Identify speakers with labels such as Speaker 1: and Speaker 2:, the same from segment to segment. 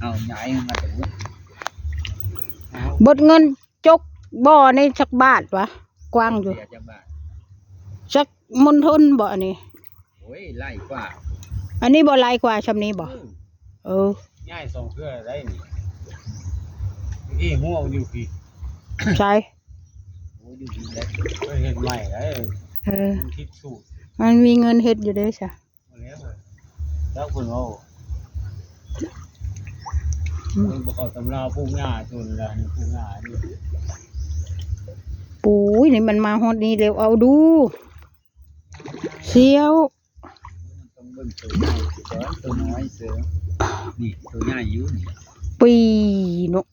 Speaker 1: เอาย้ายมาถึง
Speaker 2: บดเงินจกบ่อในสักบาทวะกว้างอยู่สักมณฑลบ่อนี่
Speaker 1: โอ้ยไล่กว่า
Speaker 2: อันนี้บ่ไล่กว่าชำนี้บ่
Speaker 3: ง่าย2เครือได้นี่หัวอยู่พี่
Speaker 2: ใช่
Speaker 1: โอ้ยดูดีแล้ว
Speaker 3: เฮ็ดใหม่ได้คิดสูตร
Speaker 2: มันมีเงินเฮ็ดอยู่เด้อจ้ะ
Speaker 3: แล้วคุณเอาบอกเอาตำราปูหญ้าจนละปูหญ้านี่
Speaker 2: ปูนี่มันมาฮอดนี้เร็วเอาดูเสียว
Speaker 1: ต้องเบิ่งตัวน้อยเสือนี่ตัวใหญ่อยู่นี่
Speaker 2: ปีเนาะ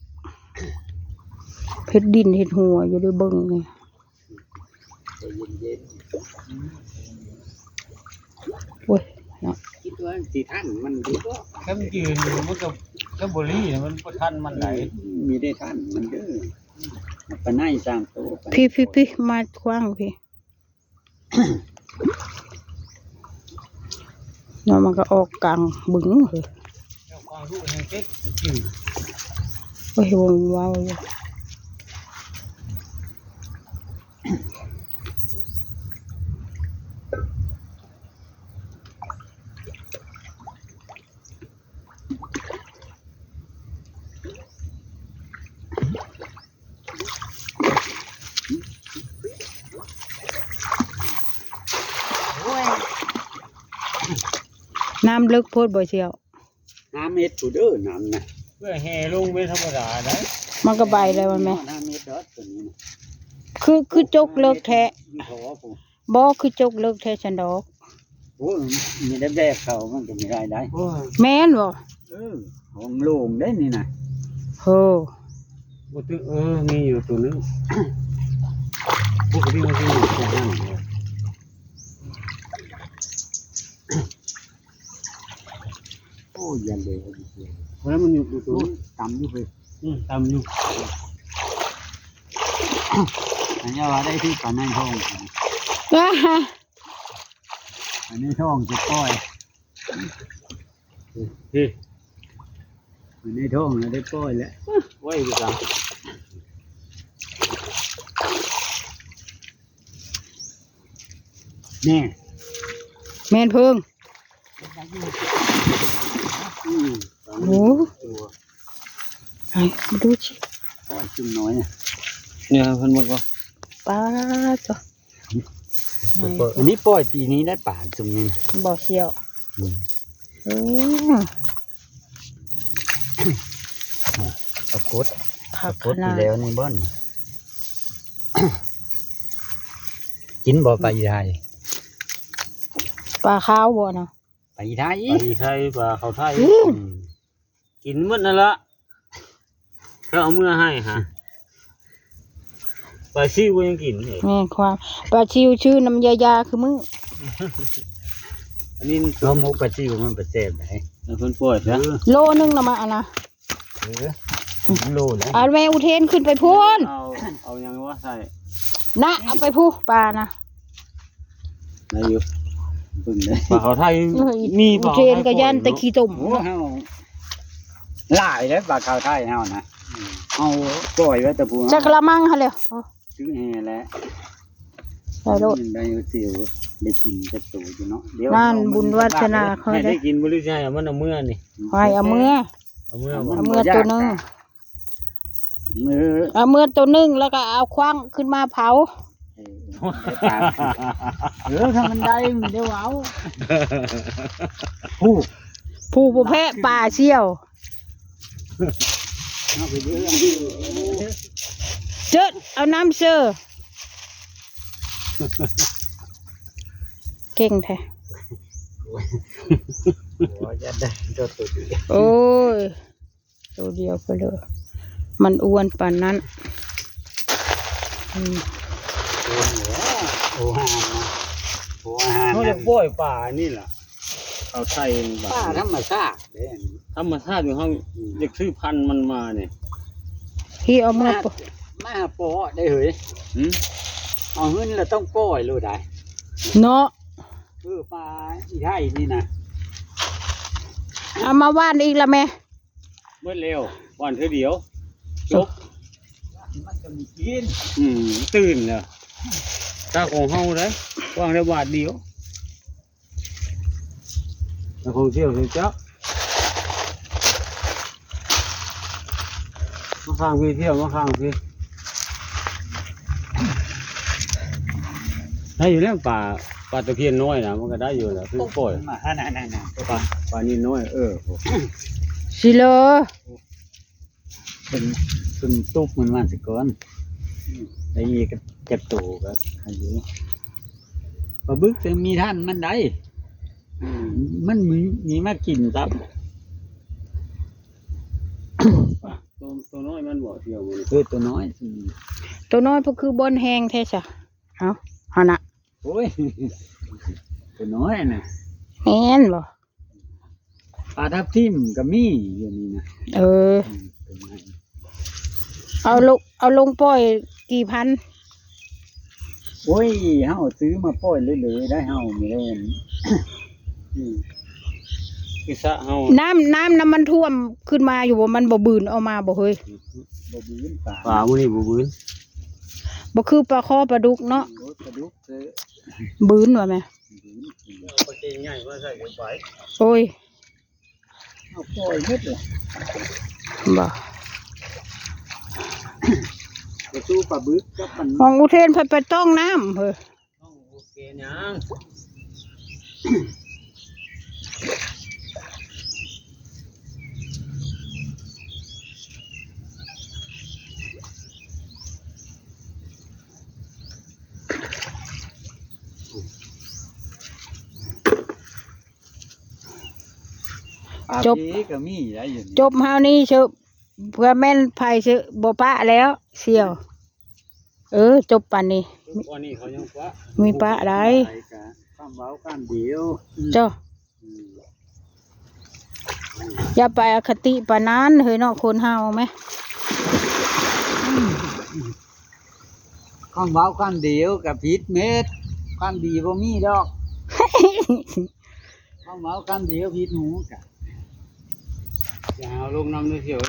Speaker 2: เฮ็ดดินเฮ็ดหัวอยู่ด้วยเบิ่งนี่
Speaker 1: เย็น
Speaker 2: โอ้ยเนาะ
Speaker 1: คิดว่าสิทันมันดีก็
Speaker 3: แค่ยืนมันก็บ่รีมันบ่ทันมันไหล
Speaker 1: มีได้ทันมันเด้อปะไนสร้างโต
Speaker 2: พี่มาคว้างพี่เนาะมันก็ออกกลางบึ้งเลย
Speaker 3: ความรู้แห่งเต็กจืด
Speaker 2: โอ้ยวงว้าวอยู่น้ำลึกโพดบ่เชียว
Speaker 1: น้ำเม็ดผู้เด้อน้ำนะ
Speaker 3: เพื่อแห่ลงไม่ธรรมดาได้
Speaker 2: มันก็ใบเลยมันไหม
Speaker 1: น้ำเม็ดดอดตัวนี้
Speaker 2: คือจกเลิกแท้บ่คือจกเลิกแท้ฉันดอก
Speaker 1: โอ้มีได้แบกเขามันก็มีรายได้
Speaker 2: แม่นบ่
Speaker 1: ห้องโล่งได้นี่นะ
Speaker 2: โอ้
Speaker 3: บ่ตึมีอยู่ตัวนึงปกติมันสิอยู่ตรงนั้น
Speaker 1: โอ้ยันเลย
Speaker 3: แล้วมันอยู่ตัว
Speaker 1: ต่ำอยู่เพิ่น
Speaker 3: ต่ำอยู่
Speaker 1: อันนี้ว่าได้ที่ปานในท้องอันนี้ท้องจะปล่อยอันนี้ท้องแล้วได้ปล่อยแล้ว
Speaker 3: ไว้ดีจัง
Speaker 1: นี่
Speaker 2: แม่นเพิ่งโอ้ไอ้ดูสิ
Speaker 1: ปล่อยจุ่มน้อย
Speaker 3: เนี่ยเพิ่นบอกว่า
Speaker 2: ป้าจ้ะ
Speaker 1: อันนี้ปล่อยปีนี้ได้ป่าจุ่มนี่
Speaker 2: บ่เชียว
Speaker 1: ปรากฏที่แล้วในบ้านกินบ่ปลาอีไทย
Speaker 2: ปลาขาวบ่เนาะ
Speaker 1: ปลาอีไทย
Speaker 3: ปลาเขาไทยกินหมดนั่นละก็เอามือให้ฮะปลาซิวยังกิน
Speaker 2: แม่ความปลาชิวชื่อน้ำยาคือมึง
Speaker 1: อันนี้เราหมกปลาซิวมันปลาแซ่บไหน
Speaker 3: เพิ่นปล่อยนะ
Speaker 2: โลนึงละมานะ
Speaker 1: โลแล้ว
Speaker 2: แม่อุเทนขึ้นไปพูน
Speaker 3: เอายังว่าใส่
Speaker 2: นะเอาไปพูปลานะ
Speaker 1: นายอยู่บึ้งเลย
Speaker 3: ปลาเขาไทยมี
Speaker 2: อุเทนกับยันตะขี้ตุ่ม
Speaker 1: หลายเลยปลาเขาไทยเฮานะเอาปล่อยไว้แต่พู
Speaker 2: จักละมังฮะเลย
Speaker 1: ซื้อแห่แล้ว
Speaker 2: ได้โลด
Speaker 1: ได้เสียวได้กินจะโตอยู่เนาะ
Speaker 2: เดี๋ยวนั่นบุญวัฒนาเขา
Speaker 3: ได้กินบริษัทมันเอาเมื่อนี่
Speaker 2: เอาเมื่อตัวนึงเอาเมื่อตัวนึงแล้วก็เอาคว้างขึ้นมาเผาถ้ามันได้เดี๋ยวเอาผู้แพะป่าเชี่ยวเจิดเอาน้ำเชื่อเก่งแท้โอ้ยตัวเดียวไปเลยมันอ้วนป่านนั้น
Speaker 3: เขาจะปล่อยป่านี่แหละเอาไทย
Speaker 1: ป่าธรรมชาติ
Speaker 3: อยู่ห้องเด็กซื้อพันธุ์มันมาเนี่ย
Speaker 2: ที่เอามา
Speaker 1: ปล่อยได้เหรอเอาเงินเราต้องปล่อยรู้ได้
Speaker 2: เนาะ
Speaker 1: ปลาอีไทยนี่นะ
Speaker 2: เอ เอามาว่านอีกละแม่
Speaker 3: เมื่อเร็ววันเธอเดียวจบ
Speaker 1: มันจะมีกิน
Speaker 3: ตื่นแล้วตาของเฮาได้วางได้บาทเดียวแล้วคงเที่ยวสิจ๊ะมาข้างพี่เที่ยวมาข้างพี่ได้อยู่แล้วป่าตะเพียนน้อยนะมันก็ได้อยู่แหละคือปล่อย
Speaker 1: มานั่น
Speaker 3: ป่านี่น้อย
Speaker 2: สิเลอ
Speaker 1: เป็นตุ๊กมันสิก่อนไอ้นี่ก็เก็บตัวก็อายุปลาบึกจะมีท่านมันได้มันมีมากินครับ
Speaker 3: ตัวน้อยมันบ่เที่ยวมัน
Speaker 1: คือตัวน้อย
Speaker 2: ตัวน้อยพวกคือบอนแหงแท้จ้ะเอาหั่นน่ะ
Speaker 1: โอ้ยตัวน้อยน่ะ
Speaker 2: แม่นบ่
Speaker 1: ปลาทับทิมก็มีอยู่นี่นะ
Speaker 2: เออ
Speaker 1: ตัวน้อย
Speaker 2: เอาลงปล่อยกี่พัน
Speaker 1: โอ้ยเฮาซื้อมาปล่อยเลยได้เฮาไม่ได้
Speaker 3: กิสะเฮา
Speaker 2: น้ำมันท่วมขึ้นมาอยู่บ่มันบ่บืนเอามาบ่เฮ้ย
Speaker 1: บ่บืนปลา
Speaker 3: ป่ามื้อนี้บ่บื้น
Speaker 2: บ่คือปลาคอปลาดุกเนาะ
Speaker 1: โอ้ยปลาดุกซื้อ
Speaker 2: บืนว่าแม่
Speaker 1: บืน
Speaker 3: ปลาเจใหญ่มาใส่กันไป
Speaker 2: โอ้ย
Speaker 1: เอาปล่อยหมดเลย
Speaker 2: บ่
Speaker 1: ไปสู้ปลาบึกกับมัน
Speaker 2: ของอุเทนไปต้องน้ำเฮ้ย
Speaker 3: โอเคยัง
Speaker 1: ปลาผีก็มีได้อยู่นี่
Speaker 2: จบเฮานี่เชอะเพื่อแม่นไผเชอะบ่ปะแล้วเสี่ยว จบปานนี้
Speaker 3: วันนี้เขายังปะ
Speaker 2: มีปะได้
Speaker 1: ไปกะข้ามเว้าข้ามเดียว
Speaker 2: เจ้าอย่าไปอคติปานนั้นเฮ้ยเนาะคนเฮาไหม
Speaker 1: ข้ามเว้าข้ามเดียวกับผิดเม็ดข้ามดีบ่มีดอกข้ามเว้าข้ามเดียวผิดหูกะ
Speaker 3: อย่าเอาลงน้ำด้วยเที่ยว